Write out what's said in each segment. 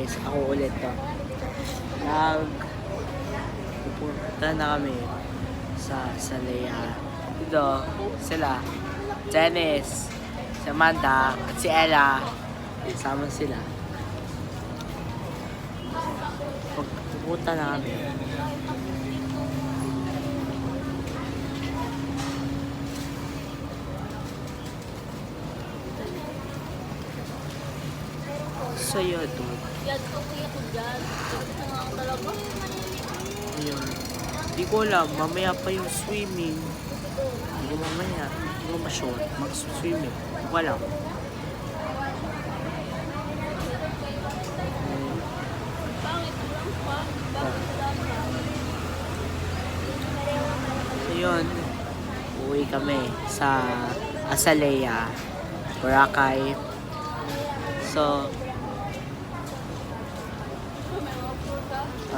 guys, ako ulit to. Pupunta na kami sa Salea. Ito, sila, Janice, si Amanda, at si Ella. Sama sila. Pupunta na kami. So yun, Yan, okay ako dyan. Ito nga ako talaga. ayun. Di ko alam, mamaya pa yung swimming. Hindi ko mamaya, hindi ko ma-short, mag-swimming. Wala. Pangit lang pa. Bakit lang pa? So yun, uwi kami sa Azalea, Boracay. So,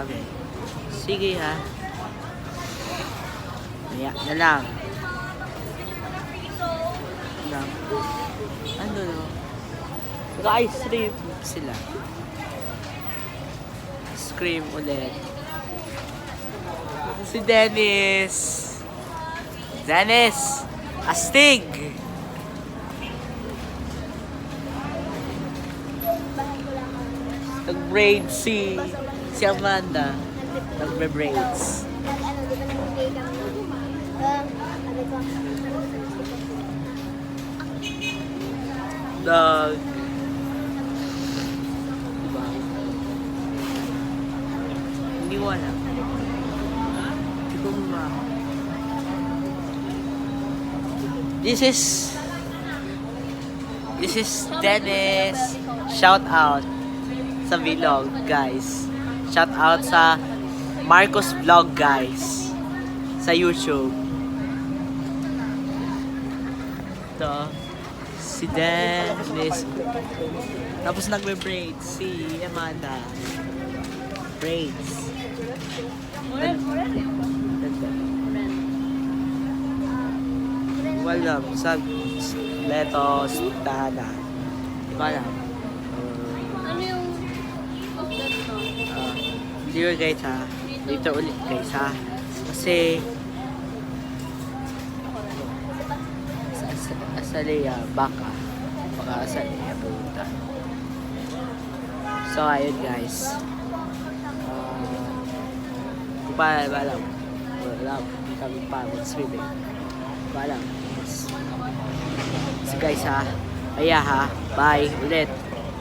okay. Sige ha. Maya na lang. Ano no? Naka-ice cream sila. Ice cream ulit. Si Dennis. Dennis! Astig! Nag-braid si Amanda. Nagbe-braids. Ano, di ba nagbigay kami? Sabi ko, Dog. Diba? Hindi ko alam. Hindi ko ma... This is Dennis. Shout out sa vlog, guys. Shout out sa Marcos Vlog, guys. Sa YouTube. Ito. Si Dennis. Tapos nagbe-braid si Amanda. Braids. Walam. Sa Letos. Tada. Di ba alam? ano yung update mo? Hindi ko guys ha. Dito ulit guys ha. Kasi Azalea, baka Azalea pupunta. So ayun guys. Kung pa alam. Wala kami pa mag-swimming. Wala. So guys ha. Aya ha. Bye ulit.